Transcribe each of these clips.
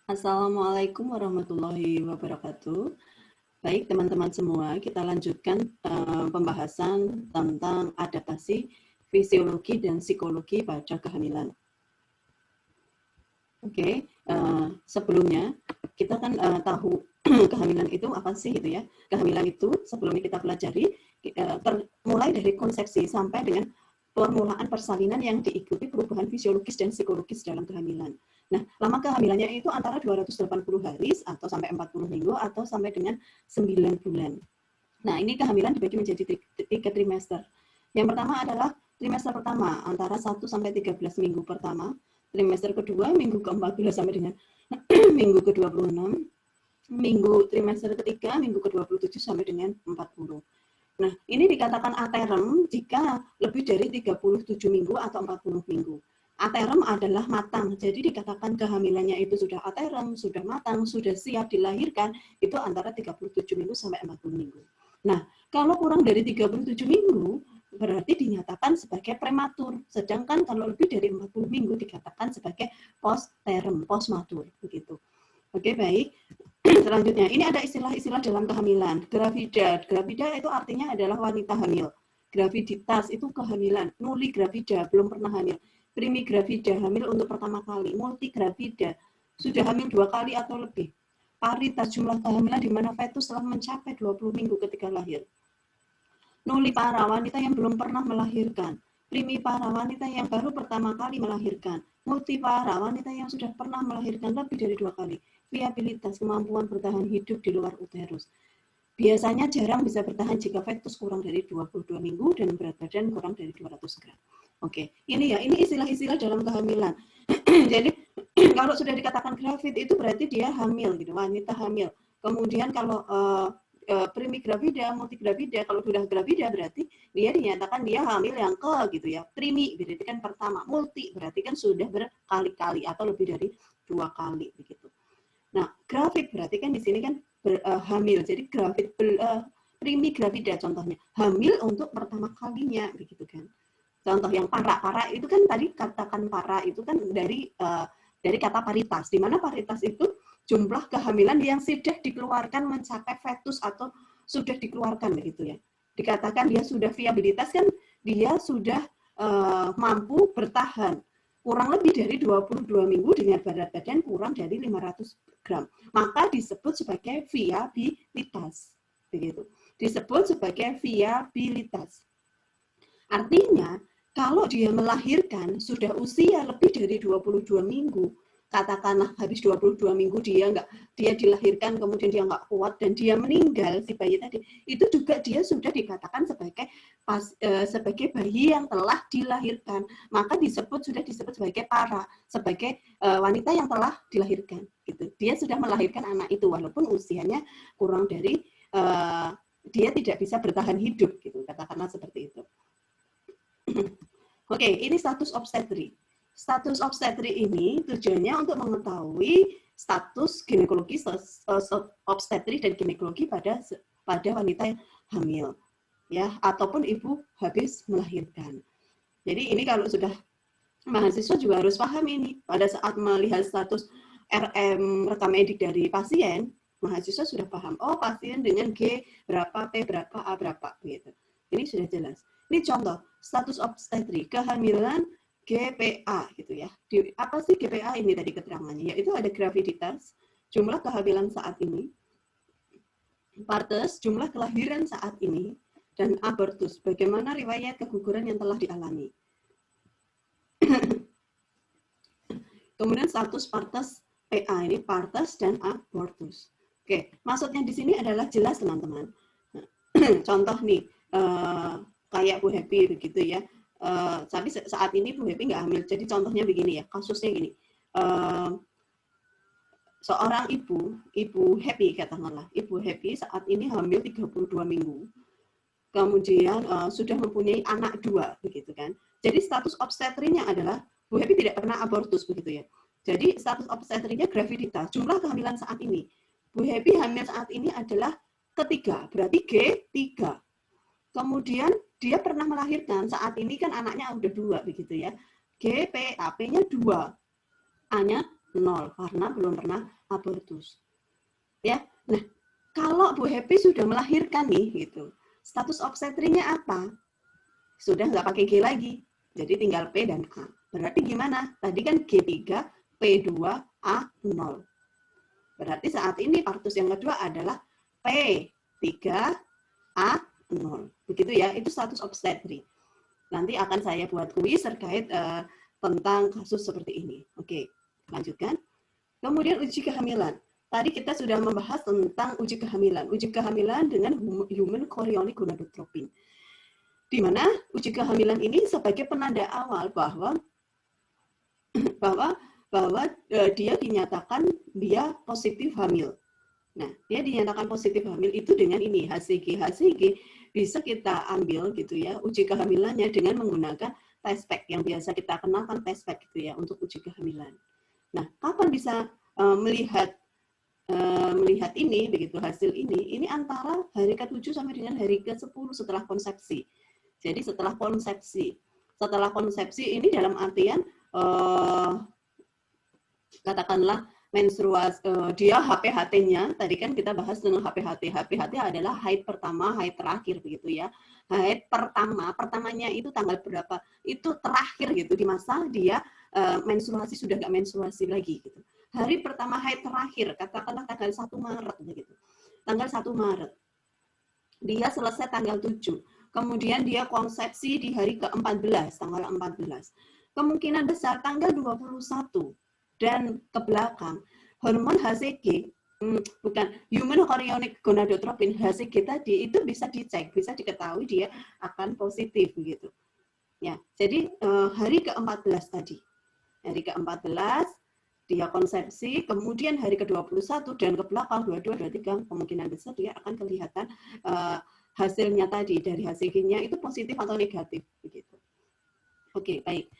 Assalamualaikum warahmatullahi wabarakatuh. Baik, teman-teman semua, kita lanjutkan pembahasan tentang adaptasi fisiologi dan psikologi pada kehamilan. Oke, sebelumnya kita kan tahu kehamilan itu apa sih gitu ya. Kehamilan itu sebelumnya kita pelajari mulai dari konsepsi sampai dengan permulaan persalinan yang diikuti perubahan fisiologis dan psikologis dalam kehamilan. Nah, lama kehamilannya itu antara 280 hari atau sampai 40 minggu atau sampai dengan 9 bulan. Nah, ini kehamilan dibagi menjadi 3 trimester. Yang pertama adalah trimester pertama antara 1 sampai 13 minggu pertama, trimester kedua minggu ke-14 sampai dengan minggu ke-26, minggu trimester ketiga minggu ke-27 sampai dengan 40. Nah, ini dikatakan aterem jika lebih dari 37 minggu atau 40 minggu. Aterem adalah matang, jadi dikatakan kehamilannya itu sudah aterem, sudah matang, sudah siap dilahirkan, itu antara 37 minggu sampai 40 minggu. Nah, kalau kurang dari 37 minggu, berarti dinyatakan sebagai prematur. Sedangkan kalau lebih dari 40 minggu dikatakan sebagai postterm, postmatur. Begitu. Oke, baik. Selanjutnya, ini ada istilah-istilah dalam kehamilan. Gravida. Gravida itu artinya adalah wanita hamil. Graviditas itu kehamilan. Nulli gravida, belum pernah hamil. Primigravida, hamil untuk pertama kali. Multigravida, sudah hamil 2 kali atau lebih. Paritas, jumlah kehamilan di mana fetus telah mencapai 20 minggu ketika lahir. Nullipara, wanita yang belum pernah melahirkan. Primipara, wanita yang baru pertama kali melahirkan. Multipara, wanita yang sudah pernah melahirkan lebih dari 2 kali. Viabilitas, kemampuan bertahan hidup di luar uterus. Biasanya jarang bisa bertahan jika fetus kurang dari 22 minggu dan berat badan kurang dari 200 gram. Oke, ini istilah-istilah dalam kehamilan. Jadi kalau sudah dikatakan gravid itu berarti dia hamil gitu, wanita hamil. Kemudian kalau primigravida, multigravida, kalau sudah gravida berarti dia dinyatakan dia hamil yang ke gitu ya. Primi berarti kan pertama, multi berarti kan sudah berkali-kali atau lebih dari 2 kali begitu. Nah, gravid berarti kan di sini kan hamil. Jadi gravid primigravida contohnya, hamil untuk pertama kalinya begitu kan. Contoh yang para itu kan tadi katakan para itu kan dari kata paritas, di mana paritas itu jumlah kehamilan yang sudah dikeluarkan mencapai fetus atau sudah dikeluarkan begitu ya. Dikatakan dia sudah viabilitas kan dia sudah mampu bertahan kurang lebih dari 22 minggu dengan berat badan kurang dari 500 gram. Maka disebut sebagai viabilitas. Begitu. Disebut sebagai viabilitas. Artinya, kalau dia melahirkan sudah usia lebih dari 22 minggu, katakanlah habis 22 minggu dia dilahirkan kemudian dia nggak kuat dan dia meninggal si bayi tadi, itu juga dia sudah dikatakan sebagai bayi yang telah dilahirkan, maka sudah disebut sebagai para, sebagai wanita yang telah dilahirkan gitu. Dia sudah melahirkan anak itu walaupun usianya kurang dari dia tidak bisa bertahan hidup gitu, katakanlah seperti itu. Oke, ini status obstetri. Status obstetri ini tujuannya untuk mengetahui status ginekologi, obstetri dan ginekologi pada wanita yang hamil, ya, ataupun ibu habis melahirkan. Jadi ini kalau sudah mahasiswa juga harus paham ini pada saat melihat status RM rekam edik dari pasien, mahasiswa sudah paham. Oh, pasien dengan G berapa, T berapa, A berapa, gitu. Ini sudah jelas. Ini contoh status obstetri kehamilan GPA gitu ya. Apa sih GPA ini tadi keterangannya? Yaitu ada graviditas, jumlah kehamilan saat ini, partes, jumlah kelahiran saat ini, dan abortus, bagaimana riwayat keguguran yang telah dialami. Kemudian status partes PA ini partes dan abortus. Oke, maksudnya di sini adalah jelas teman-teman. Contoh nih, kayak Bu Happy begitu ya. Tapi saat ini Bu Happy nggak hamil. Jadi contohnya begini ya, kasusnya gini. Seorang ibu Happy katakanlah, ibu Happy saat ini hamil 32 minggu. Kemudian sudah mempunyai anak 2 begitu kan. Jadi status obstetrinya adalah Bu Happy tidak pernah abortus begitu ya. Jadi status obstetrinya graviditas, jumlah kehamilan saat ini. Bu Happy hamil saat ini adalah ketiga, berarti G3. Kemudian dia pernah melahirkan, saat ini kan anaknya udah 2 begitu ya. GPA, P-nya 2, A-nya 0 karena belum pernah abortus. Ya. Nah, kalau Bu Happy sudah melahirkan nih gitu. Status obstetrinya apa? Sudah nggak pakai G lagi. Jadi tinggal P dan A. Berarti gimana? Tadi kan G3, P2, A0. Berarti saat ini partus yang kedua adalah P3, A0. Begitu ya, itu status obstetri. Nanti akan saya buat kuis terkait tentang kasus seperti ini. Oke, lanjutkan. Kemudian uji kehamilan. Tadi kita sudah membahas tentang uji kehamilan. Uji kehamilan dengan human chorionic gonadotropin. Di mana uji kehamilan ini sebagai penanda awal bahwa dia dinyatakan dia positif hamil. Nah, dia dinyatakan positif hamil itu dengan ini HCG. HCG bisa kita ambil gitu ya uji kehamilannya dengan menggunakan test pack yang biasa kita kenalkan test pack gitu ya untuk uji kehamilan. Nah, kapan bisa melihat ini begitu hasil ini? Ini antara hari ke-7 sampai dengan hari ke-10 setelah konsepsi. Jadi setelah konsepsi ini dalam artian katakanlah menstruasi dia HPHT-nya tadi kan kita bahas tentang HPHT. HPHT adalah haid pertama, haid terakhir begitu ya. Haid pertamanya itu tanggal berapa? Itu terakhir gitu di masa dia menstruasi sudah nggak menstruasi lagi gitu. Hari pertama haid terakhir katakanlah tanggal 1 Maret begitu. Tanggal 1 Maret. Dia selesai tanggal 7. Kemudian dia konsepsi di hari ke-14, tanggal 14. Kemungkinan besar tanggal 21 dan ke belakang, hormon HCG, bukan human chorionic gonadotropin, HCG tadi itu bisa dicek, bisa diketahui dia akan positif begitu. Ya, jadi hari ke-14 tadi. Hari ke-14 dia konsepsi, kemudian hari ke-21 dan ke belakang 22 23 kemungkinan besar dia akan kelihatan hasilnya tadi dari HCG-nya itu positif atau negatif begitu. Oke, baik.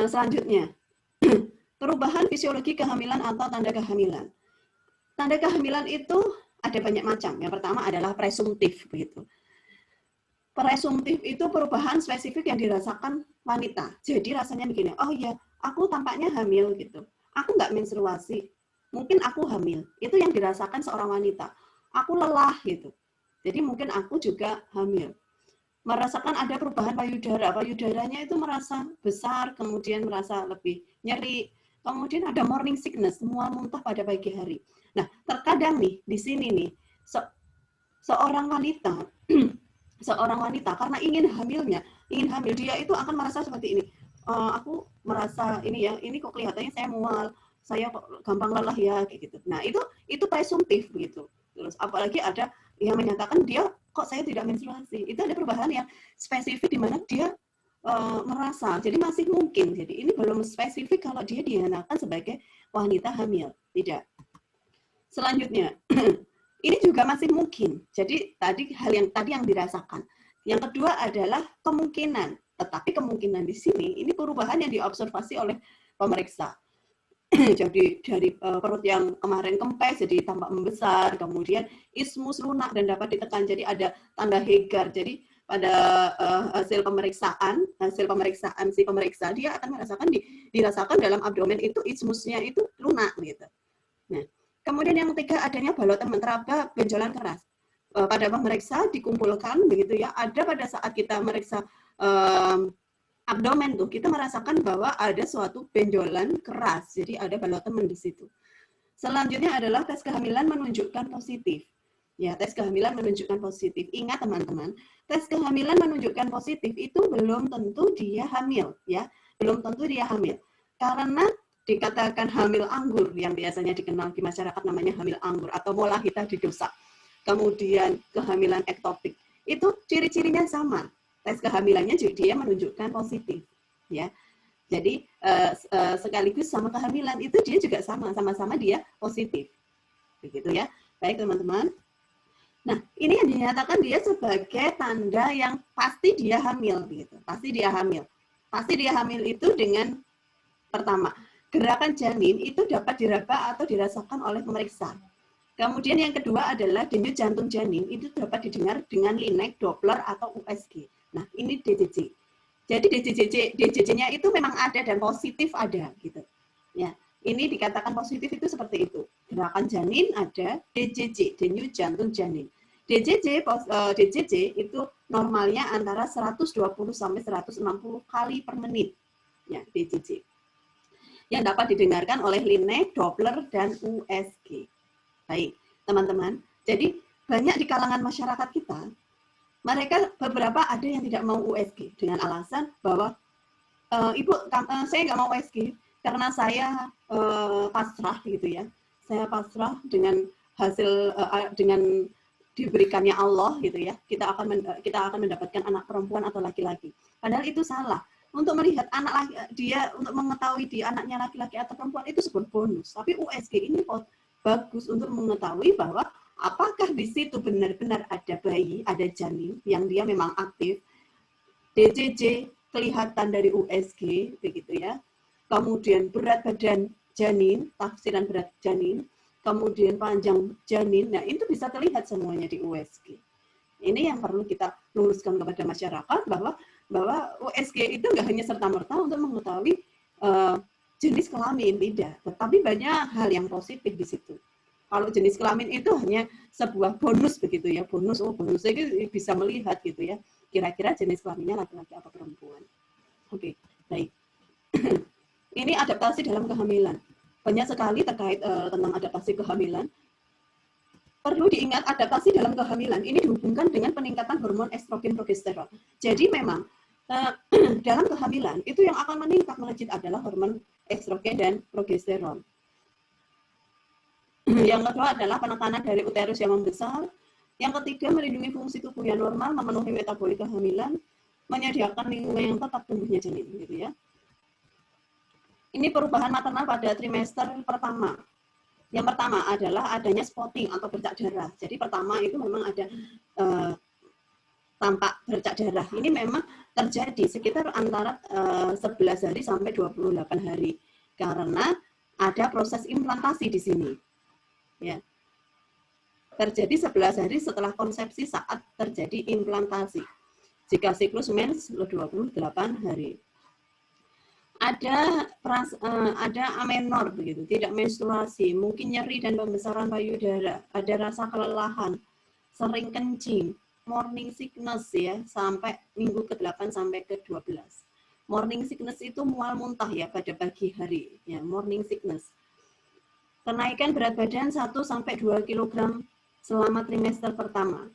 Selanjutnya, perubahan fisiologi kehamilan atau tanda kehamilan. Tanda kehamilan itu ada banyak macam. Yang pertama adalah presumtif begitu. Presumtif itu perubahan spesifik yang dirasakan wanita. Jadi rasanya begini, oh iya, aku tampaknya hamil gitu. Aku nggak menstruasi, mungkin aku hamil. Itu yang dirasakan seorang wanita. Aku lelah gitu. Jadi mungkin aku juga hamil. Merasakan ada perubahan payudara. Payudaranya itu merasa besar, kemudian merasa lebih nyeri. Kemudian ada morning sickness, mual muntah pada pagi hari. Nah, terkadang nih, di sini nih, seorang wanita karena ingin hamil, dia itu akan merasa seperti ini. Aku merasa ini ya, ini kok kelihatannya saya mual, saya kok gampang lelah ya, kayak gitu. Nah, itu presumtif gitu. Terus apalagi ada yang menyatakan dia kok saya tidak menstruasi. Itu ada perubahan yang spesifik di mana dia merasa. Jadi masih mungkin. Jadi ini belum spesifik kalau dia dinyatakan sebagai wanita hamil. Tidak. Selanjutnya, ini juga masih mungkin. Jadi hal yang tadi yang dirasakan. Yang kedua adalah kemungkinan. Tetapi kemungkinan di sini ini perubahan yang diobservasi oleh pemeriksa. Jadi dari perut yang kemarin kempes jadi tampak membesar, kemudian ismus lunak dan dapat ditekan, jadi ada tanda Hegar. Jadi pada hasil pemeriksaan si pemeriksa dia akan dirasakan dalam abdomen itu ismusnya itu lunak gitu. Nah, kemudian yang ketiga adanya balotan menteraba benjolan keras. Pada pemeriksa dikumpulkan begitu ya, ada pada saat kita meriksa abdomen tuh kita merasakan bahwa ada suatu benjolan keras, jadi ada balotan di situ. Selanjutnya adalah tes kehamilan menunjukkan positif. Ya, tes kehamilan menunjukkan positif. Ingat teman-teman, tes kehamilan menunjukkan positif itu belum tentu dia hamil, ya, belum tentu dia hamil. Karena dikatakan hamil anggur yang biasanya dikenal di masyarakat namanya hamil anggur atau molahita didosa. Kemudian kehamilan ektopik itu ciri-cirinya sama. Tes kehamilannya juga dia menunjukkan positif, ya. Jadi sekaligus sama kehamilan itu dia juga sama-sama dia positif, begitu ya. Baik teman-teman. Nah ini yang dinyatakan dia sebagai tanda yang pasti dia hamil, begitu. Pasti dia hamil. Pasti dia hamil itu dengan pertama gerakan janin itu dapat diraba atau dirasakan oleh pemeriksa. Kemudian yang kedua adalah denyut jantung janin itu dapat didengar dengan linek, Doppler atau USG. Nah, ini DJJ. Jadi DJJ-nya itu memang ada dan positif ada gitu. Ya, Ini dikatakan positif itu seperti itu. Gerakan janin ada DJJ, denyut jantung janin. DJJ itu normalnya antara 120 sampai 160 kali per menit. Ya, DJJ. Yang dapat didengarkan oleh Linne, Doppler, dan USG. Baik, teman-teman. Jadi banyak di kalangan masyarakat kita, mereka beberapa ada yang tidak mau USG dengan alasan bahwa Ibu, saya nggak mau USG karena saya pasrah gitu ya. Saya pasrah dengan hasil dengan diberikannya Allah gitu ya. Kita akan mendapatkan anak perempuan atau laki-laki. Padahal itu salah. Untuk melihat anak dia untuk mengetahui di anaknya laki-laki atau perempuan itu sebuah bonus. Tapi USG ini bagus untuk mengetahui bahwa apakah di situ benar-benar ada bayi, ada janin yang dia memang aktif. DJJ kelihatan dari USG begitu ya. Kemudian berat badan janin, tafsiran berat janin, kemudian panjang janin. Nah, itu bisa terlihat semuanya di USG. Ini yang perlu kita luruskan kepada masyarakat bahwa USG itu nggak hanya serta-merta untuk mengetahui jenis kelamin, tidak. Tetapi banyak hal yang positif di situ. Kalau jenis kelamin itu hanya sebuah bonus begitu ya, bonus itu bisa melihat gitu ya, kira-kira jenis kelaminnya laki-laki atau perempuan. Oke, baik. Ini adaptasi dalam kehamilan. Banyak sekali terkait tentang adaptasi kehamilan. Perlu diingat adaptasi dalam kehamilan ini dihubungkan dengan peningkatan hormon estrogen progesteron. Jadi memang dalam kehamilan itu yang akan meningkat melejit adalah hormon estrogen dan progesteron. Yang kedua adalah penekanan dari uterus yang membesar. Yang ketiga, melindungi fungsi tubuh yang normal, memenuhi metabolik kehamilan, menyediakan lingkungan yang tetap tumbuhnya janin, gitu ya. Ini perubahan maternal pada trimester pertama. Yang pertama adalah adanya spotting atau bercak darah. Jadi pertama itu memang ada tampak bercak darah. Ini memang terjadi sekitar antara 11 hari sampai 28 hari. Karena ada proses implantasi di sini. Ya. Terjadi 11 hari setelah konsepsi saat terjadi implantasi. Jika siklus mens 28 hari. Ada amenor begitu, tidak menstruasi, mungkin nyeri dan pembesaran payudara, ada rasa kelelahan, sering kencing, morning sickness ya, sampai minggu ke-8 sampai ke-12. Morning sickness itu mual muntah ya pada pagi hari, ya, morning sickness. Kenaikan berat badan 1 sampai 2 kg selama trimester pertama.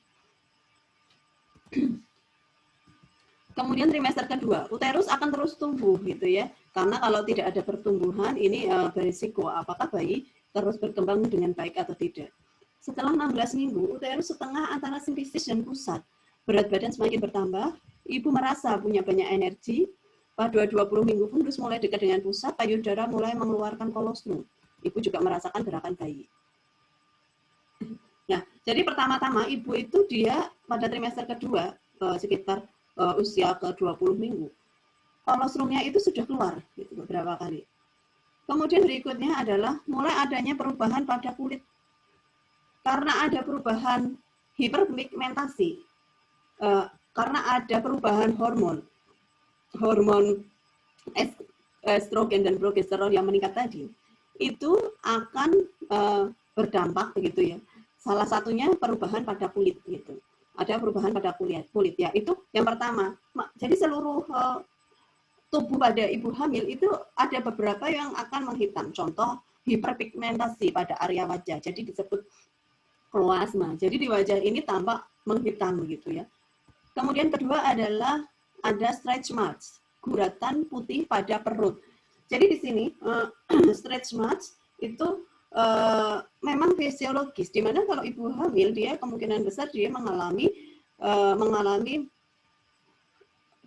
Kemudian trimester kedua, uterus akan terus tumbuh gitu ya. Karena kalau tidak ada pertumbuhan, ini berisiko apakah bayi terus berkembang dengan baik atau tidak. Setelah 16 minggu, uterus setengah antara simfisis dan pusat. Berat badan semakin bertambah, ibu merasa punya banyak energi. Pada 20 minggu fundus mulai dekat dengan pusat, payudara mulai mengeluarkan kolostrum. Ibu juga merasakan gerakan bayi. Nah, jadi pertama-tama ibu itu dia pada trimester kedua sekitar usia ke-20 minggu. Kolostrumnya itu sudah keluar gitu, beberapa kali. Kemudian berikutnya adalah mulai adanya perubahan pada kulit. Karena ada perubahan hiperpigmentasi, karena ada perubahan hormon estrogen dan progesteron yang meningkat tadi, itu akan berdampak begitu ya. Salah satunya perubahan pada kulit gitu. Ada perubahan pada kulit ya, itu yang pertama. Jadi seluruh tubuh pada ibu hamil itu ada beberapa yang akan menghitam. Contoh hiperpigmentasi pada area wajah, jadi disebut kloasma. Jadi di wajah ini tampak menghitam begitu ya. Kemudian kedua adalah ada stretch marks, guratan putih pada perut. Jadi di sini stretch marks itu memang fisiologis, dimana kalau ibu hamil dia kemungkinan besar dia mengalami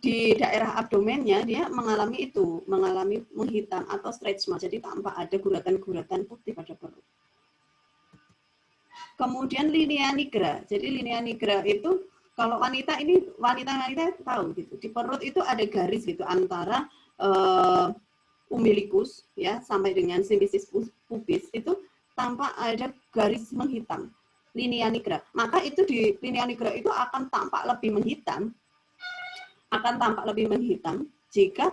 di daerah abdomennya dia mengalami menghitam atau stretch marks, jadi tampak ada guratan-guratan putih pada perut. Kemudian linea nigra, jadi linea nigra itu kalau wanita tahu gitu, di perut itu ada garis gitu antara umbilikus ya sampai dengan simfisis pubis itu tampak ada garis menghitam, linea nigra. Maka itu di linea nigra itu akan tampak lebih menghitam jika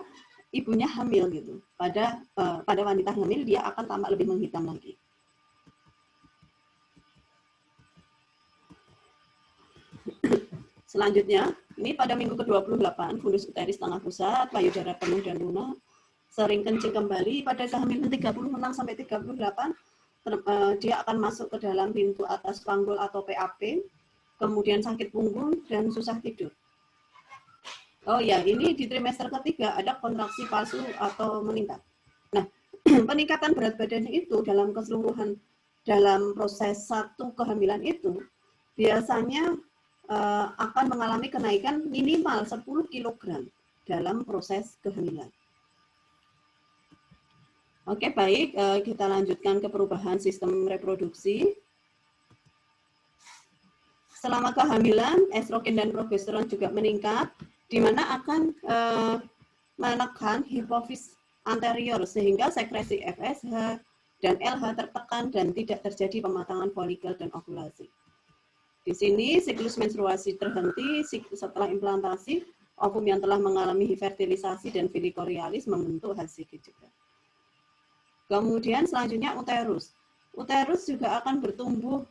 ibunya hamil gitu. Pada wanita hamil dia akan tampak lebih menghitam lagi. Selanjutnya, ini pada minggu ke-28, fundus uteris tengah pusat, payudara penuh dan lunak, sering kencing kembali. Pada kehamilan 36 sampai 38, dia akan masuk ke dalam pintu atas panggul atau PAP, kemudian sakit punggung dan susah tidur. Oh ya, ini di trimester ketiga ada kontraksi palsu atau meningkat. Nah, peningkatan berat badannya itu dalam keseluruhan dalam proses satu kehamilan itu biasanya akan mengalami kenaikan minimal 10 kg dalam proses kehamilan. Oke, baik, kita lanjutkan ke perubahan sistem reproduksi. Selama kehamilan, estrogen dan progesteron juga meningkat, di mana akan menekan hipofis anterior sehingga sekresi FSH dan LH tertekan dan tidak terjadi pematangan folikel dan ovulasi. Di sini siklus menstruasi terhenti setelah implantasi, ovum yang telah mengalami fertilisasi dan filikorialis membentuk HCG juga. Kemudian selanjutnya uterus. Uterus juga akan bertumbuh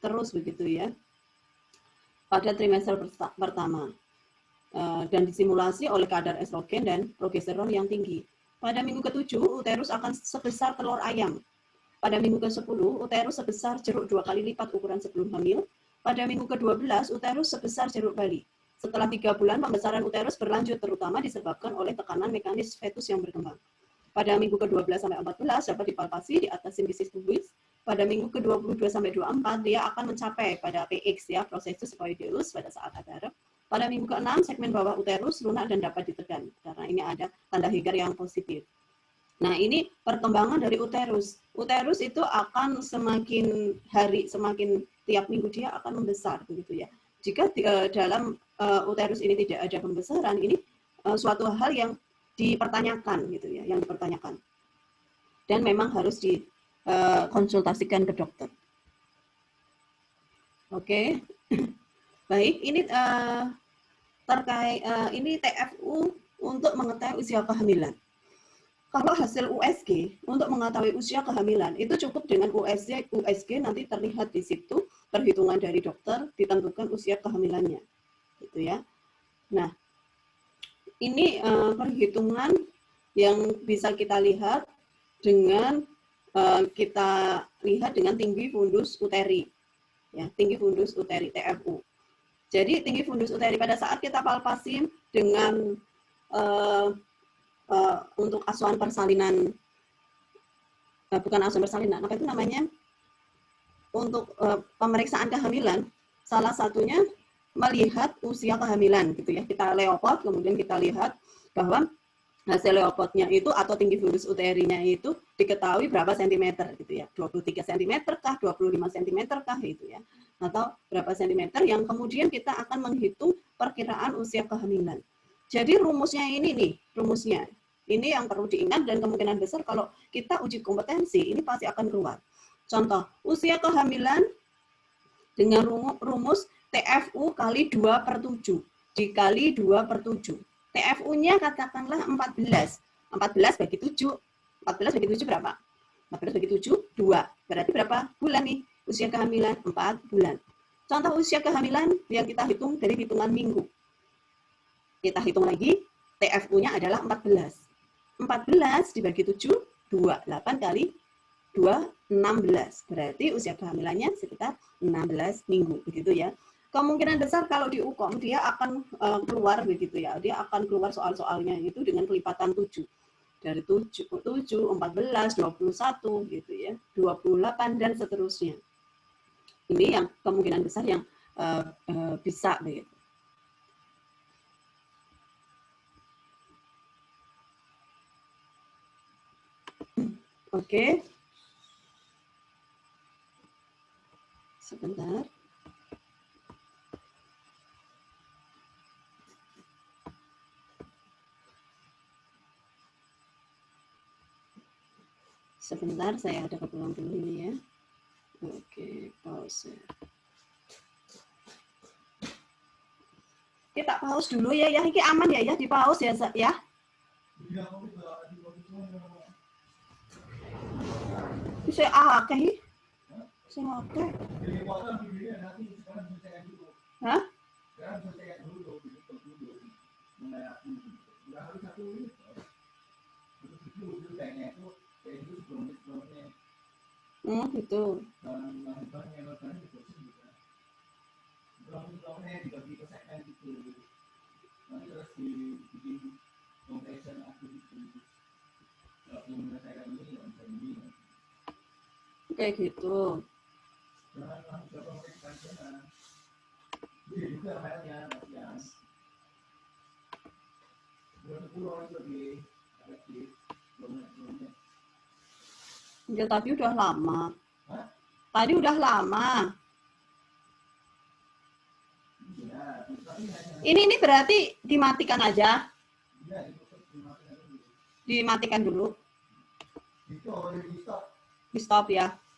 terus begitu ya pada trimester pertama. Dan disimulasi oleh kadar estrogen dan progesteron yang tinggi. Pada minggu ke-7, uterus akan sebesar telur ayam. Pada minggu ke-10, uterus sebesar jeruk 2 kali lipat ukuran sebelum hamil. Pada minggu ke-12, uterus sebesar jeruk bali. Setelah 3 bulan, pembesaran uterus berlanjut, terutama disebabkan oleh tekanan mekanis fetus yang berkembang. Pada minggu ke-12 sampai 14 dapat dipalpasi di atas simfisis pubis. Pada minggu ke-22 sampai 24 dia akan mencapai pada PX ya, processus spoideus pada saat ada. Pada minggu ke-6 segmen bawah uterus lunak dan dapat ditekan karena ini ada tanda Higger yang positif. Nah, ini perkembangan dari uterus. Uterus itu akan semakin hari, semakin tiap minggu dia akan membesar begitu ya. Jika dalam uterus ini tidak ada pembesaran, ini suatu hal yang dipertanyakan gitu ya, yang dipertanyakan. Dan memang harus dikonsultasikan ke dokter. Oke. Baik, ini terkait ini TFU untuk mengetahui usia kehamilan. Kalau hasil USG untuk mengetahui usia kehamilan itu cukup dengan USG nanti terlihat di situ, perhitungan dari dokter ditentukan usia kehamilannya, gitu ya. Nah, ini perhitungan yang bisa kita lihat dengan tinggi fundus uteri, ya, tinggi fundus uteri TFU. Jadi tinggi fundus uteri pada saat kita palpasi dengan untuk asuhan persalinan, bukan asuhan persalinan, apa itu namanya? Untuk pemeriksaan kehamilan, salah satunya melihat usia kehamilan, gitu ya. Kita leopard, kemudian kita lihat bahwa hasil leopardnya itu atau tinggi fundus uterinya itu diketahui berapa sentimeter, gitu ya. 23 cm kah, 25 cm kah, gitu ya. Atau berapa sentimeter yang kemudian kita akan menghitung perkiraan usia kehamilan. Jadi rumusnya ini nih, rumusnya. Ini yang perlu diingat dan kemungkinan besar kalau kita uji kompetensi ini pasti akan keluar. Contoh, usia kehamilan dengan rumus TFU kali 2/7 dikali 2/7. TFU-nya katakanlah 14. 14 bagi 7. 14 bagi 7 berapa? 14 bagi 7, 2. Berarti berapa bulan nih? Usia kehamilan 4 bulan. Contoh usia kehamilan yang kita hitung dari hitungan minggu. Kita hitung lagi, TFU-nya adalah 14. 14 dibagi 7, 2. 8 kali 2, 16. Berarti usia kehamilannya sekitar 16 minggu. Begitu ya. Kemungkinan besar kalau di UKOM dia akan keluar begitu ya. Dia akan keluar soal-soalnya itu dengan kelipatan 7. Dari 7, 14, 21 gitu ya. 28 dan seterusnya. Ini yang kemungkinan besar yang bisa begitu. Oke. Sebentar. Sebentar, saya ada keperluan dulu ini ya. Oke, pause. Kita pause dulu ya, ini aman ya, di pause ya, ya. Bisa akeh. Sing akeh. Hah? Gitu. Kayak gitu. Ya tadi udah lama. Tadi udah lama. Ini berarti dimatikan aja. Dimatikan dulu. Di stop ya.